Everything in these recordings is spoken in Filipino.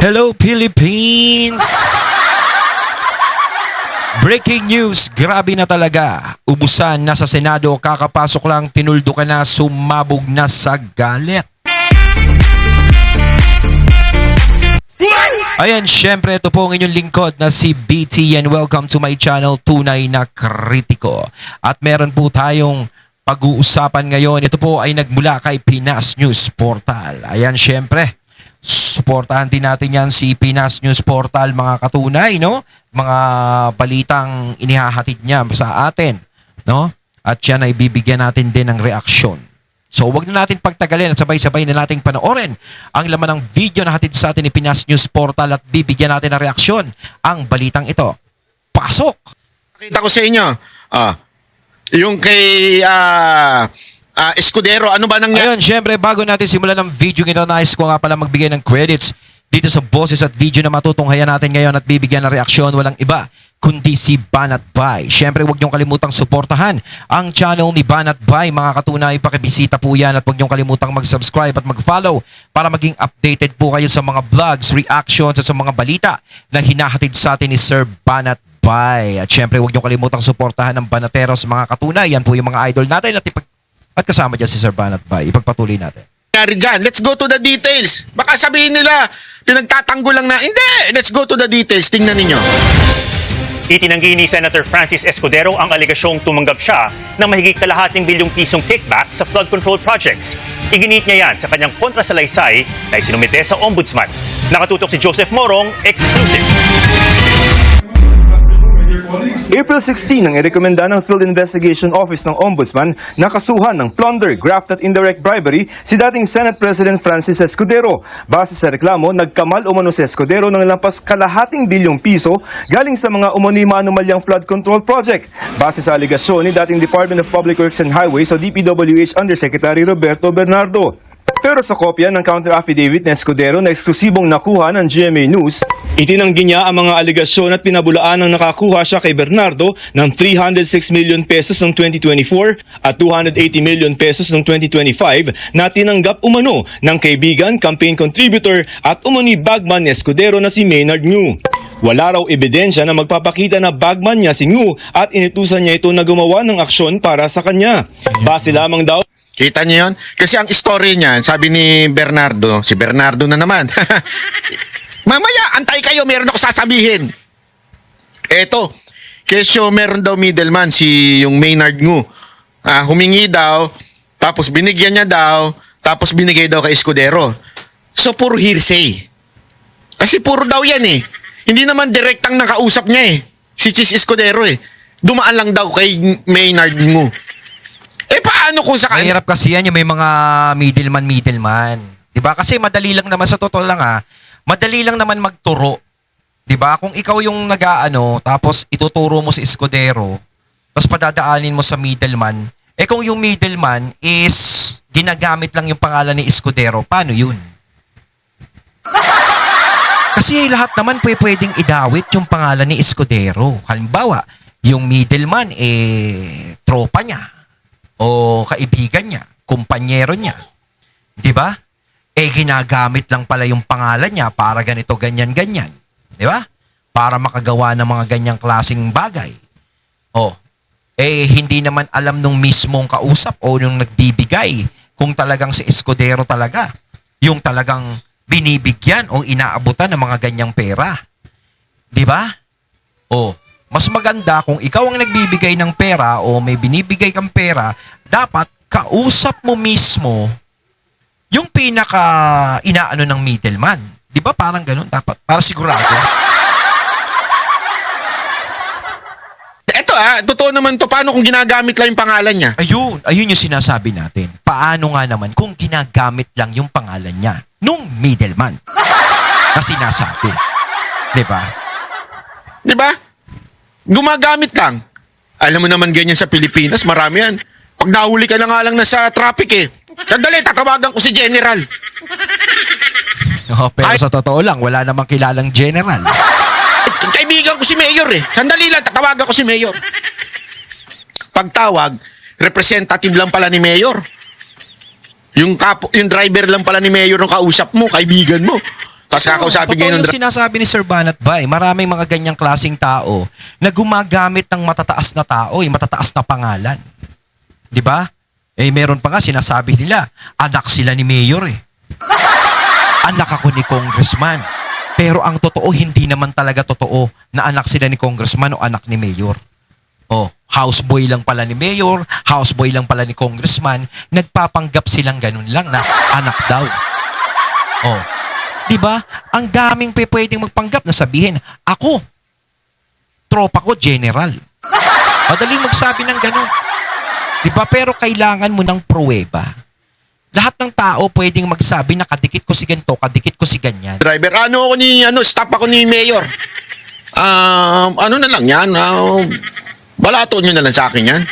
Hello Philippines! Breaking news, grabe na talaga. Ubusan na sa Senado, kakapasok lang tinuldo ka na, sumabog na sa galit. Ayan, syempre ito po ang inyong lingkod na si BT and welcome to my channel, Tunay na Kritiko. At meron po tayong pag-uusapan ngayon. Ito po ay nagmula kay Pinas News Portal. Ayan, syempre, suportahan din natin yan si Pinas News Portal, mga katunay, no? Mga balitang inihahatid niya sa atin, no? At yan ay bibigyan natin din ng reaksyon. So, wag na natin pagtagalin at sabay-sabay na nating panoorin ang laman ng video na hatid sa atin ni Pinas News Portal at bibigyan natin ng reaksyon ang balitang ito. Pasok! Nakita ko sa inyo, yung kay Escudero, ano ba nangyari? Ayun, syempre, bago natin simulan ng video ito, nais ko nga pala magbigay ng credits dito sa boses at video na matutunghayan natin ngayon at bibigyan ng reaksyon. Walang iba kundi si Banat Bay. Syempre, huwag niyong kalimutang suportahan ang channel ni Banat Bay. Mga katunay, pakibisita po yan at huwag niyong kalimutang mag-subscribe at mag-follow para maging updated po kayo sa mga vlogs, reactions at sa mga balita na hinahatid sa atin ni Sir Banat Bay. At syempre, huwag niyong kalimutang suportahan ng Banateros, mga katunay. Yan po yung mga idol natin at kasama dyan si Sir Banat Bay. Ipagpatuloy natin. Dyan? Let's go to the details. Baka sabihin nila, pinagtatanggol lang na. Hindi! Let's go to the details. Tingnan ninyo. Itinanggi ni Senator Francis Escudero ang aligasyong tumanggap siya ng mahigit kalahating bilyong pisong kickback sa flood control projects. Iginit niya yan sa kanyang kontrasalaysay na isinumite sa Ombudsman. Nakatutok si Joseph Morong, exclusive. April 16 nang irekomenda ng Field Investigation Office ng Ombudsman na kasuhan ng plunder, graft at indirect bribery si dating Senate President Francis Escudero. Base sa reklamo, nagkamal umano si Escudero ng lampas kalahating bilyong piso galing sa mga umano'y maanumalyang flood control project. Base sa aligasyon ni dating Department of Public Works and Highways o DPWH Undersecretary Roberto Bernardo. Pero sa kopya ng counter-affidavit ni Escudero na eksklusibong nakuha ng GMA News, itinanggi niya ang mga aligasyon at pinabulaan ng nakakuha siya kay Bernardo ng 306 million pesos noong 2024 at 280 million pesos noong 2025 na tinanggap umano ng kaibigan, campaign contributor at umani bagman ni Escudero na si Maynard Ngu. Wala raw ebidensya na magpapakita na bagman niya si Ngu at inutusan niya ito na gumawa ng aksyon para sa kanya. Base lamang daw. Kita niyo yun? Kasi ang story niyan, sabi ni Bernardo, si Bernardo na naman. Mamaya, antay kayo, meron ako sasabihin. Eto, kesyo meron daw middleman, si yung Maynard Ngu. Humingi daw, tapos binigyan niya daw, tapos binigay daw kay Escudero. So, puro hearsay. Kasi puro daw yan eh. Hindi naman direktang nakausap niya eh. Si Chis Escudero eh. Dumaan lang daw kay Maynard Ngu. Paano kung sa kanya? Mahirap kasi yan yung may mga middleman. Diba? Kasi madali lang naman, sa totoo lang madali lang naman magturo. Diba? Kung ikaw yung nag-aano, tapos ituturo mo si Escudero, tapos padadaanin mo sa middleman, kung yung middleman is ginagamit lang yung pangalan ni Escudero, paano yun? Kasi lahat naman pwedeng idawit yung pangalan ni Escudero. Halimbawa, yung middleman, tropa niya, o kaibigan niya, kumpanyero niya. 'Di ba? Ginagamit lang pala yung pangalan niya para ganito, ganyan. 'Di ba? Para makagawa ng mga ganyang klaseng bagay. Hindi naman alam nung mismong kausap o nung nagbibigay kung talagang si Escudero talaga yung talagang binibigyan o inaabutan ng mga ganyang pera. 'Di ba? Mas maganda kung ikaw ang nagbibigay ng pera o may binibigay kang pera, dapat kausap mo mismo yung pinaka inaano ng middleman. Di ba parang ganun dapat? Para sigurado. Eto totoo naman to. Paano kung ginagamit lang yung pangalan niya? Ayun yung sinasabi natin. Paano nga naman kung ginagamit lang yung pangalan niya nung middleman na sinasabi? Di ba? Di ba? Gumagamit lang. Alam mo naman ganyan sa Pilipinas, marami yan. Pag nahuli ka na nga lang na sa traffic sandali, tatawagan ko si General. Pero sa totoo lang, wala namang kilalang general. Kaibigan ko si Mayor Sandali lang, tatawagan ko si Mayor. Pagtawag, representative lang pala ni Mayor. Yung driver lang pala ni Mayor ng kausap mo, kaibigan mo. Tapos kakausapin Totoo kayo ng yung sinasabi ni Sir Banat Bay. Maraming mga ganyang klaseng tao na gumagamit ng matataas na tao, matataas na pangalan. Di ba? Meron pa nga sinasabi nila, anak sila ni Mayor eh. Anak ako ni Congressman. Pero ang totoo, hindi naman talaga totoo na anak sila ni Congressman o anak ni Mayor. Houseboy lang pala ni Mayor, houseboy lang pala ni Congressman, nagpapanggap silang ganun lang na anak daw. Di ba? Ang daming pwedeng magpanggap na sabihin, ako, tropa ko, general. Madaling magsabi ng ganun. Di ba? Pero kailangan mo ng pruweba. Lahat ng tao pwedeng magsabi na kadikit ko si ganito, kadikit ko si ganyan. driver. Stop ako ni Mayor. Ano na lang yan? Balato nyo na lang sa akin yan.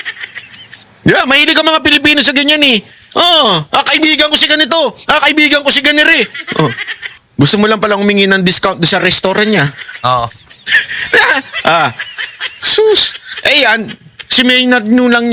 Yeah, mahilig ang mga Pilipino sa ganyan eh. Kaibigan ko si ganito. Kaibigan ko si ganire. Gusto mo lang palang humingi ng discount doon sa restaurant niya. Oo. Sus. Yan. Si Maynard nyo lang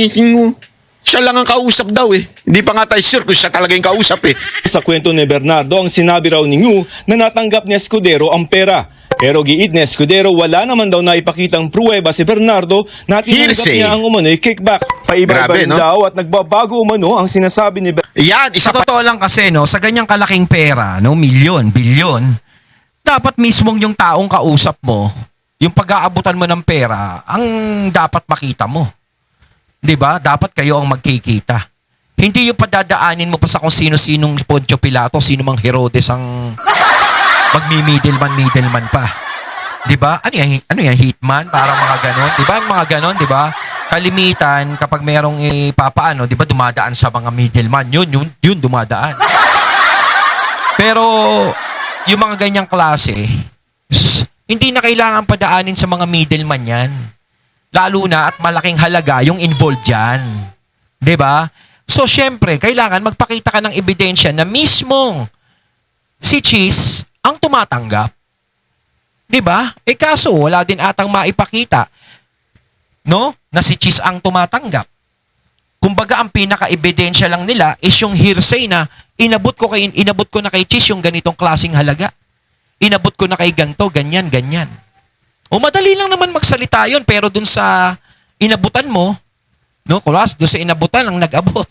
siya lang ang kausap daw eh. Hindi pa nga tayo sure kung siya talaga yung kausap eh. Sa kwento ni Bernardo, ang sinabi raw ni Ngu na natanggap ni Escudero ang pera. Pero giit ni Escudero, wala naman daw na ipakitang pruweba si Bernardo na tinanggap Hearsay. niya ang umano'y kickback. Paiba-iba Grabe, rin no? daw at nagbabago umano ang sinasabi ni Bernardo. Yan, isa Sa pa. totoo lang kasi, sa ganyang kalaking pera, milyon, bilyon, dapat mismong yung taong kausap mo, yung pag-aabutan mo ng pera, ang dapat makita mo. 'Di ba? Dapat kayo ang magkikita. Hindi yung padadaanin mo pa sa kung sino-sinong Poncio Pilato, sino mang Herodes ang middleman pa. 'Di ba? Ano yan, hitman para mga ganon, 'di ba? Mga ganon, 'di ba? Kalimitan kapag mayroong ipapaano, 'di ba, dumadaan sa mga middleman. Yun dumadaan. Pero yung mga ganyang klase, hindi na kailangan padaanin sa mga middleman 'yan. Lalo na at malaking halaga yung involved diyan. 'Di ba? So syempre, kailangan magpakita ka ng ebidensya na mismong si Cheese ang tumatanggap. 'Di ba? Kaso wala din atang maipakita, no? Na si Cheese ang tumatanggap. Kumbaga ang pinaka-ebidensya lang nila is yung hearsay na inabot ko na kay Cheese yung ganitong klaseng halaga. Inabot ko na kay ganto, ganyan. Madali lang naman magsalita 'yon, pero dun sa inabutan mo, no? Kulas, dun sa inabutan ang nag-abot.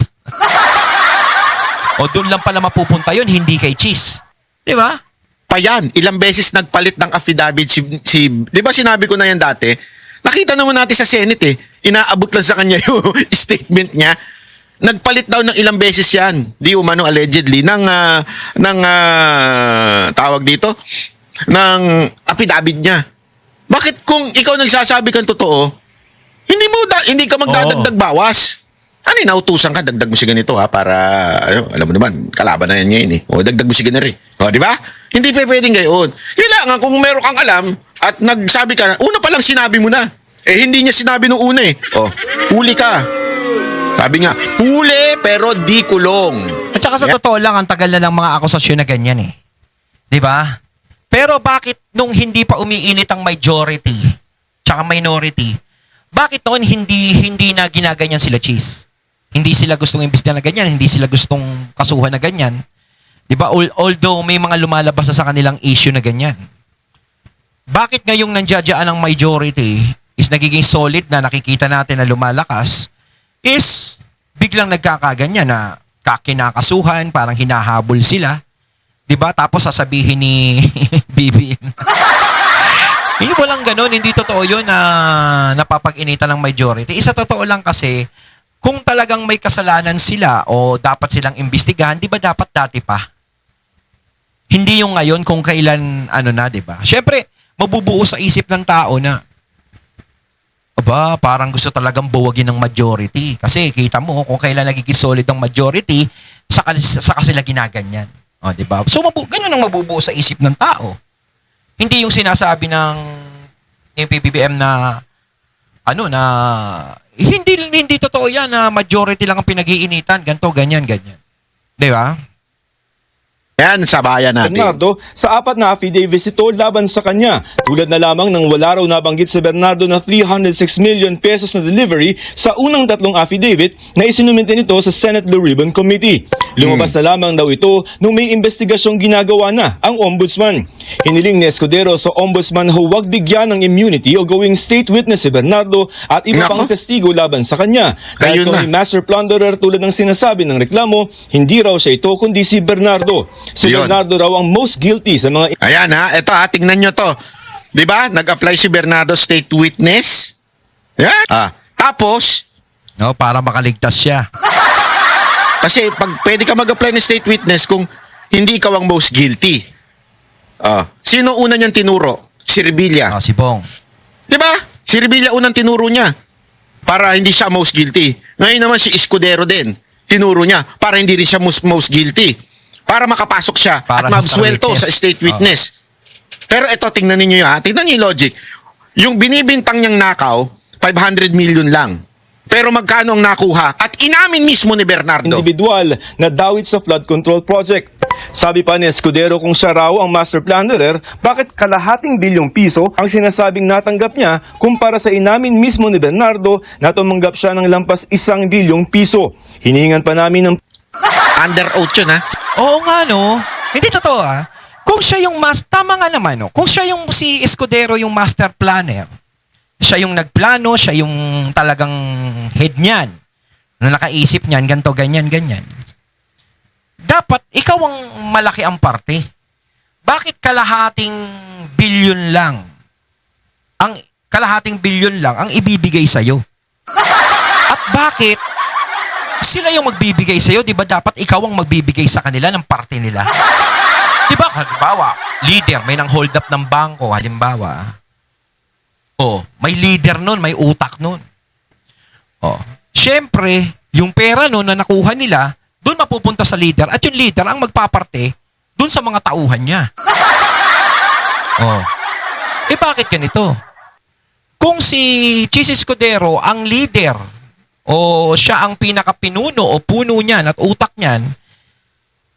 O dun lang pala mapupunta 'yon, hindi kay Cheese. 'Di ba? Pa yan, ilang beses nagpalit ng affidavit di ba sinabi ko na yan dati? Nakita naman natin sa Senate eh. Inaabot lang sa kanya yung statement niya. Nagpalit daw ng ilang beses yan. Di umano allegedly ng tawag dito ng affidavit niya. Bakit kung ikaw nagsasabi kang totoo, hindi ka magdadagdag bawas? Ano, nautusan ka, dagdag mo si ganito para, alam mo naman, kalaban na yan ngayon eh. Dagdag mo si ganito. Di ba? Hindi pa pwedeng gayon. Kailangan kung meron kang alam at nagsabi ka, una pa lang sinabi mo na. Hindi niya sinabi nung una eh. Huli ka. Sabi nga, huli pero di kulong. At saka sa totoo lang, ang tagal na ng mga akusasyon na ganyan eh. 'Di ba? Pero bakit nung hindi pa umiinit ang majority tsaka minority, bakit noon hindi na ginaganyan sila Cheese? Hindi sila gustong imbestigahan na ganyan, hindi sila gustong kasuhan na ganyan. 'Di ba? Although may mga lumalabas na sa kanilang issue na ganyan. Bakit ngayong nandiyadyaan ang majority is nagiging solid na nakikita natin na lumalakas is biglang nagkakaganyan na kinakasuhan, parang hinahabol sila. 'Di ba? Tapos sasabihin ni BBM. Walang ganoon, hindi totoo 'yon na napapag-initan ng majority. Isa totoo lang kasi kung talagang may kasalanan sila o dapat silang imbestigahan, 'di ba dapat dati pa? Hindi yung ngayon kung kailan 'di ba? Syempre, mabubuo sa isip ng tao na parang gusto talagang buwagin ng majority. Kasi kita mo kung kailan nagiging solid ang majority, saka sila ginaganyan. 'Di ba? So ganun ang mabubuo sa isip ng tao. Hindi yung sinasabi ng PBBM na hindi totoo yan na majority lang ang pinag-iinitan, ganto, ganyan. 'Di ba? Yan, sa bayan natin. Bernardo sa 4 na affidavits ito laban sa kanya. Tulad na lamang ng wala raw nabanggit si Bernardo na 306 million pesos na delivery sa unang 3 affidavit na isinumite nito sa Senate Blue Ribbon Committee. Lumabas na lamang daw ito nung may investigasyong ginagawa na ang ombudsman. Hiniling ni Escudero sa ombudsman huwag bigyan ng immunity o gawing state witness si Bernardo at iba Nako. pang testigo laban sa kanya. Dahil Ayun kung na. may master plunderer tulad ng sinasabi ng reklamo, hindi raw siya ito kundi si Bernardo. Si Yun. Bernardo raw ang most guilty sa mga Ayan ha, eto ha, tingnan nyo to. Di ba? Nag-apply si Bernardo state witness. Yeah. Tapos, No, para makaligtas siya. kasi pag pwede ka mag-apply ng state witness kung hindi ikaw ang most guilty. Sino una niyang tinuro? Si Revilla. Si Bong. Di ba? Si Revilla unang tinuro niya para hindi siya most guilty. Ngayon naman si Escudero din. Tinuro niya para hindi rin siya most guilty. Para makapasok siya Para at sa star mabsuelto witness. sa state witness. Pero ito, tingnan ninyo ha. Tingnan niyo yung logic. Yung binibintang niyang nakaw, 500 million lang. Pero magkano ang nakuha? At inamin mismo ni Bernardo. individual na dawit sa flood control project. Sabi pa ni Escudero kung siya raw ang master plunderer, bakit kalahating bilyong piso ang sinasabing natanggap niya kumpara sa inamin mismo ni Bernardo na tumanggap siya ng lampas 1 bilyong piso. Hinihingan pa namin ng Under oath yun ha. Oo nga, no? Hindi totoo, ah. Kung siya yung tama nga naman, no? Kung siya yung si Escudero yung master planner, siya yung nagplano, siya yung talagang head niyan, na nakaisip niyan, ganto, ganyan, ganyan. Dapat, ikaw ang malaki ang parte. Bakit kalahating bilyon lang ang ibibigay sa'yo? At bakit sila yung magbibigay sa'yo? Di ba dapat ikaw ang magbibigay sa kanila ng parte nila? Di ba? Halimbawa, leader, may nang hold up ng bangko, halimbawa. May leader nun, may utak nun. Siyempre, yung pera nun na nakuha nila, doon mapupunta sa leader at yung leader ang magpaparte doon sa mga tauhan niya. Bakit ganito? Kung si Chis Escudero ang leader o siya ang pinakapinuno o puno niyan at utak niyan,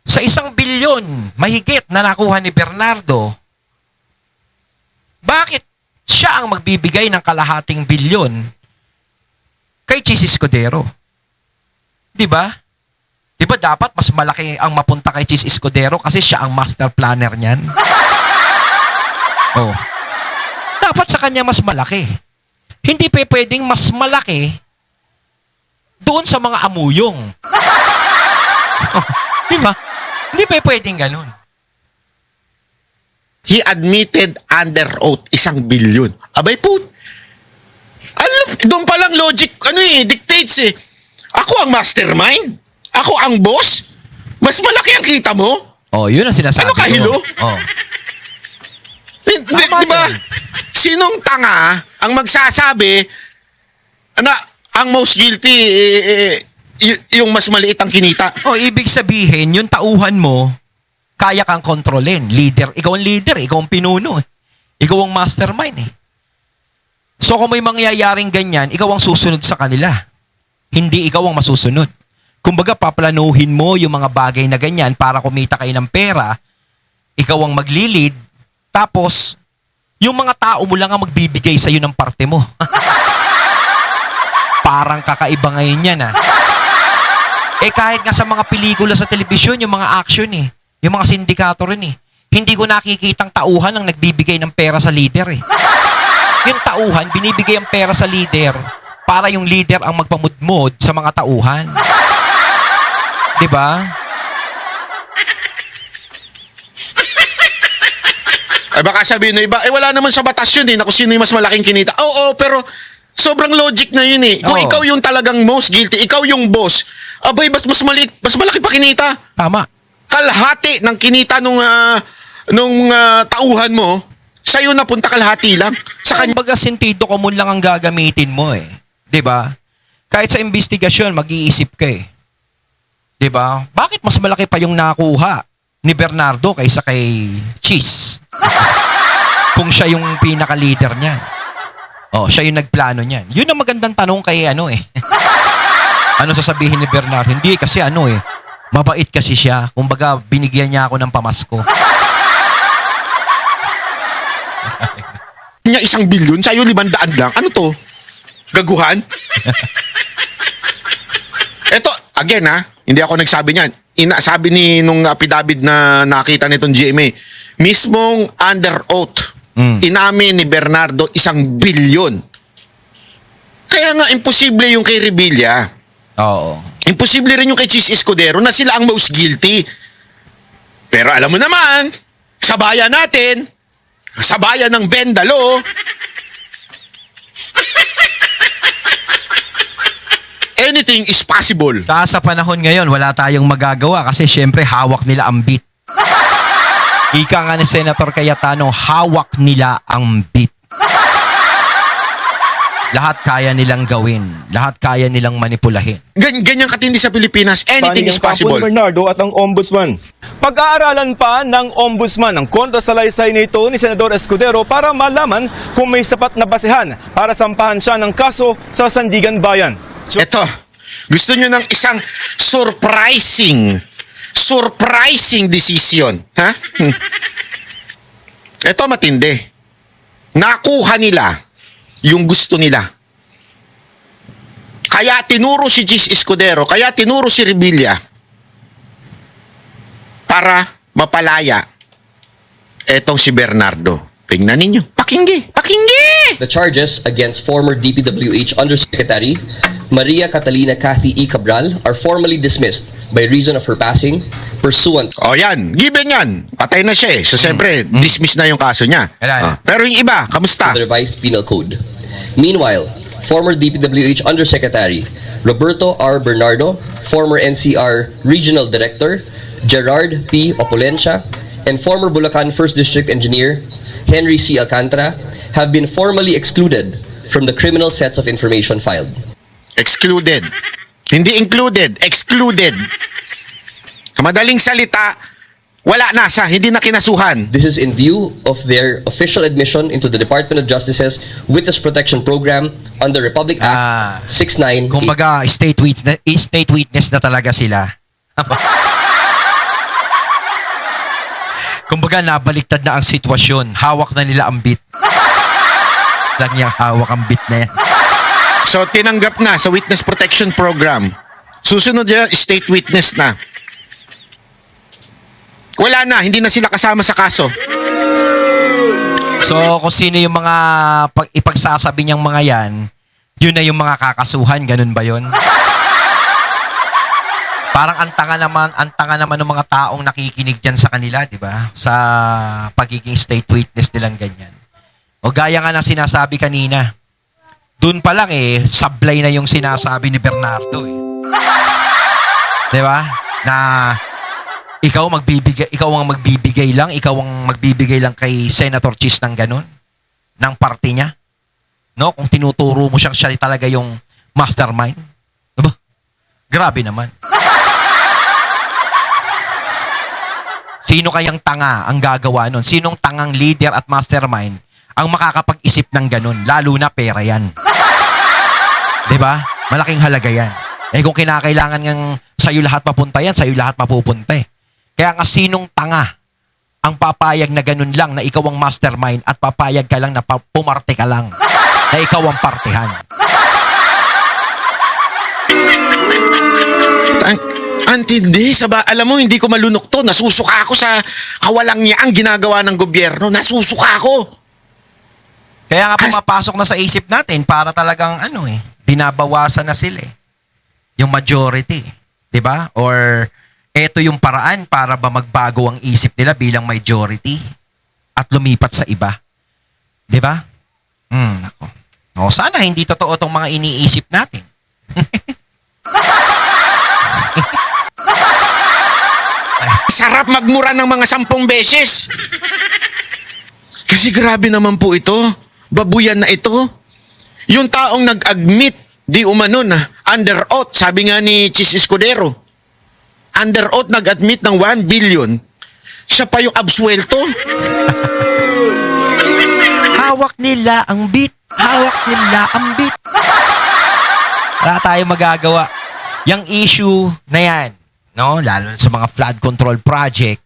sa 1 bilyon mahigit na nakuha ni Bernardo, bakit siya ang magbibigay ng kalahating bilyon kay Chis Escudero? Di ba? Di ba dapat mas malaki ang mapunta kay Chis Escudero kasi siya ang master planner niyan? Dapat sa kanya mas malaki. Hindi pwedeng mas malaki doon sa mga amuyong. Di ba? Hindi pwedeng ganun. He admitted under oath 1 billion. Abay po. Doon pa lang logic, dictates eh. Ako ang mastermind? Ako ang boss? Mas malaki ang kita mo? Yun ang sinasabi Ano kahilo? ko. Di ba? yan. Sinong tanga ang magsasabi na ang most guilty yung mas maliit ang kinita? Ibig sabihin, yung tauhan mo, kaya kang kontrolin. Leader. Ikaw ang leader. Ikaw ang pinuno. Ikaw ang mastermind. So kung may mangyayaring ganyan, ikaw ang susunod sa kanila. Hindi ikaw ang masusunod. Kumbaga, paplanuhin mo yung mga bagay na ganyan para kumita kayo ng pera. Ikaw ang maglilid. Tapos, yung mga tao mo lang ang magbibigay sa'yo ng parte mo. Parang kakaiba ngayon yan, kahit nga sa mga pelikula sa telebisyon, yung mga action yung mga sindikato rin hindi ko nakikitang tauhan ang nagbibigay ng pera sa leader Yung tauhan, binibigay ang pera sa leader para yung leader ang magpamudmod sa mga tauhan. Diba? Baka sabihin na iba, wala naman sa batas yun na kung sino yung mas malaking kinita. Oo, pero sobrang logic na yun Kung Oo. ikaw yung talagang most guilty, ikaw yung boss, mas malaki pa kinita. Tama. Kalahati ng kinita nung tauhan mo, sa'yo napunta kalahati lang. Sa kanya. Kumbaga, sentido common lang ang gagamitin mo 'Di ba? Kahit sa investigasyon, mag-iisip ka 'Di ba? Bakit mas malaki pa yung nakuha ni Bernardo kaysa kay Chis? Kung siya yung pinaka-leader niyan. Siya yung nagplano niyan. Yun ang magandang tanong kay Ano sasabihin ni Bernardo? Hindi kasi mabait kasi siya. Kumbaga, binigyan niya ako ng pamasko. Niya 1 bilyon, sa'yo 500 lang. Ano to? Gaguhan? Eto, again hindi ako nagsabi niyan. sabi nung affidavit na nakita nitong GMA, mismong under oath, inamin ni Bernardo 1 billion. Kaya nga, imposible yung kay Revilla. Oo. Imposible rin yung kay Chis Escudero na sila ang most guilty. Pero alam mo naman, sa bayan natin, sa bayan ng Bendalo, anything is possible. Saka sa panahon ngayon, wala tayong magagawa kasi syempre hawak nila ang beat. Ika nga ni Senator Cayetano, hawak nila ang beat. Lahat kaya nilang gawin. Lahat kaya nilang manipulahin. Ganyan katindi sa Pilipinas, anything is Panig ang kampo possible. ni Bernardo at ang Ombudsman. Pag-aaralan pa ng Ombudsman ang kontrasalaysay nito ni Senador Escudero para malaman kung may sapat na basehan para sampahan siya ng kaso sa Sandigan Bayan. Eto, gusto nyo ng isang surprising decision. Ha? Eto matindi. Nakuha nila yung gusto nila. Kaya tinuro si Chis Escudero, kaya tinuro si Revilla para mapalaya etong si Bernardo. Tingnan ninyo. Pakinggi! The charges against former DPWH Undersecretary Maria Catalina Cathy E. Cabral are formally dismissed by reason of her passing pursuant O yan, given yan. Patay na siya eh. So siyempre, dismiss na yung kaso niya. Wala na. Pero yung iba, kamusta? to the revised penal code. Meanwhile, former DPWH Undersecretary Roberto R. Bernardo, former NCR Regional Director Gerard P. Opulencia, and former Bulacan 1st District Engineer Henry C. Alcantara have been formally excluded from the criminal sets of information filed. Excluded. Hindi included, excluded. Sa madaling salita, wala na siya, hindi na kinasuhan. This is in view of their official admission into the Department of Justice's Witness Protection Program under Republic Act 69. Kumbaga, state witness na talaga sila. Kumbaga, nabaliktad na ang sitwasyon. Hawak na nila ang beat. Lang niya hawak ang beat na yan. So, tinanggap na sa Witness Protection Program. Susunod yan, state witness na. Wala na, hindi na sila kasama sa kaso. So, kung sino yung mga ipagsasabi niyang mga yan, yun na yung mga kakasuhan. Ganun ba yun? Parang ang tanga naman ng mga taong nakikinig dyan sa kanila, di ba? Sa pagiging state witness nilang ganyan. O gaya nga ng sinasabi kanina, dun pa lang sablay na yung sinasabi ni Bernardo eh. Di ba? Na ikaw ang magbibigay lang kay Senator Chis ng ganun, ng party niya. No? Kung tinuturo mo siya talaga yung mastermind. Diba? Grabe naman. Sino kayang tanga ang gagawa nun? Sinong tangang leader at mastermind ang makakapag-isip ng ganun? Lalo na pera yan. Diba? Malaking halaga yan. Kung kinakailangan ng sa'yo lahat papunta yan, sa'yo lahat mapupunta eh. Kaya nga sinong tanga ang papayag na ganun lang na ikaw ang mastermind at papayag ka lang na pumarte ka lang na ikaw ang partihan. Antindi, alam mo, hindi ko malunok to. Nasusuka ako sa kawalang niya ang ginagawa ng gobyerno. Nasusuka ako. Kaya nga pumapasok na sa isip natin para talagang binabawasan na sila eh. Yung majority. 'Di ba? Or eto yung paraan para ba magbago ang isip nila bilang majority at lumipat sa iba. 'Di ba? Ako. O sana hindi totoo tong mga iniisip natin. Sarap magmura ng mga 10 beses. Kasi grabe naman po ito. Babuyan na ito. Yung taong nag-admit di umano na under oath, sabi nga ni Chis Escudero, under oath nag-admit ng 1 billion, siya pa yung absuelto. Hawak nila ang beat. Hawak nila ang beat. Wala tayong magagawa. Yung issue na yan, no? Lalo sa mga flood control project,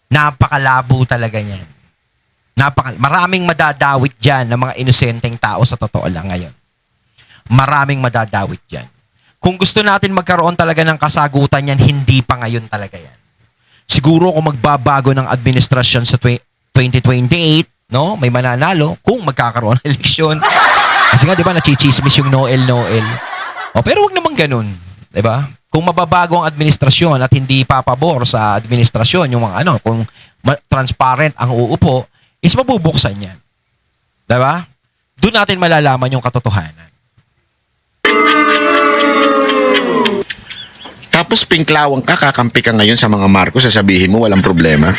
napakalabo talaga yan. Maraming madadawit dyan ng mga inosenteng tao sa totoo lang ngayon. Maraming madadawit dyan. kung gusto natin magkaroon talaga ng kasagutan yan, hindi pa ngayon talaga yan. Siguro kung magbabago ng administrasyon sa 2028, no, may mananalo kung magkakaroon ng eleksyon. Kasi nga, di ba, nachichismis yung Noel. Pero wag naman ganun. Di ba? Kung mababago ang administrasyon at hindi papabor sa administrasyon, yung mga kung transparent ang uupo, is mabubuksan yan. Di ba? Doon natin malalaman yung katotohanan. Tapos pinklawang ka, kakampi ka ngayon sa mga Marcos, sasabihin mo walang problema.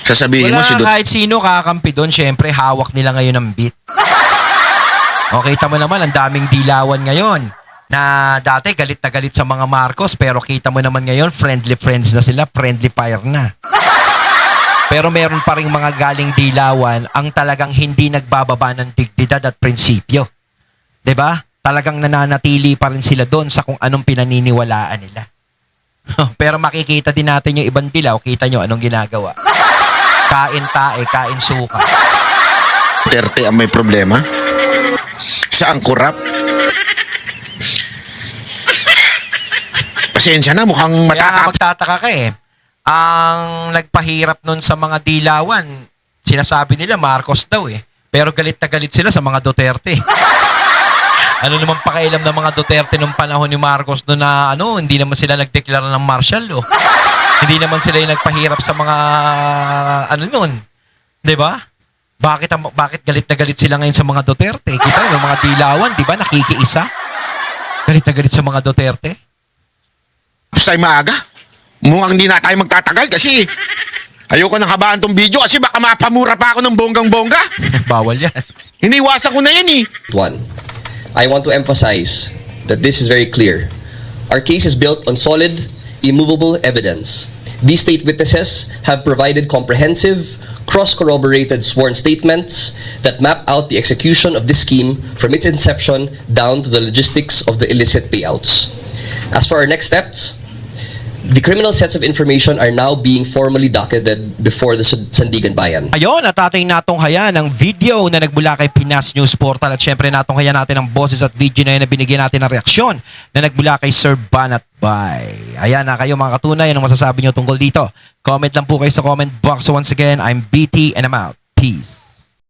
Sasabihin mo Wala si kahit sino kakampi doon, syempre hawak nila ngayon ang beat. Okay, kita mo naman, ang daming dilawan ngayon na dati galit na galit sa mga Marcos, pero kita mo naman ngayon, friendly friends na sila, friendly fire na. Pero meron pa rin mga galing dilawan ang talagang hindi nagbababa ng dignidad at prinsipyo. 'Di ba? Talagang nananatili pa rin sila doon sa kung anong pinaniniwalaan nila. Pero makikita din natin yung ibang dilaw, kita nyo anong ginagawa. Kain tae, kain suka. Duterte ang may problema. Siya ang kurap. Pasensya na, mukhang Kaya nga matatap. magtataka ka eh. Ang nagpahirap nun sa mga dilawan, sinasabi nila Marcos daw eh. Pero galit na galit sila sa mga Duterte. Ano naman pakialam ng mga Duterte nung panahon ni Marcos doon na hindi naman sila nagdeklara ng martial law. Hindi naman sila yung nagpahirap sa mga nun. 'Di ba? Bakit galit na galit sila ngayon sa mga Duterte? Kita yung mga dilawan, 'di ba, nakikiisa? Galit na galit sa mga Duterte. Sa maaga. Mukhang hindi na tayo magtatagal kasi ayoko nang habaan tong video kasi baka mapamura pa ako ng bonggang-bongga. Bawal yan. Hiniwasan ko na yan eh. One, I want to emphasize that this is very clear. Our case is built on solid, immovable evidence. These state witnesses have provided comprehensive, cross-corroborated sworn statements that map out the execution of this scheme from its inception down to the logistics of the illicit payouts. As for our next steps, the criminal sets of information are now being formally docketed before the Sandigan Bayan. Ayun, at ating natunghayan ang video na nagmula kay Pinas News Portal at syempre natunghayan natin ang boses at video na yun na binigyan natin ng reaksyon na nagmula kay Sir Banat Bay. Ayan na kayo mga katunay, anong masasabi nyo tungkol dito? Comment lang po kayo sa comment box. So once again, I'm BT and I'm out. Peace.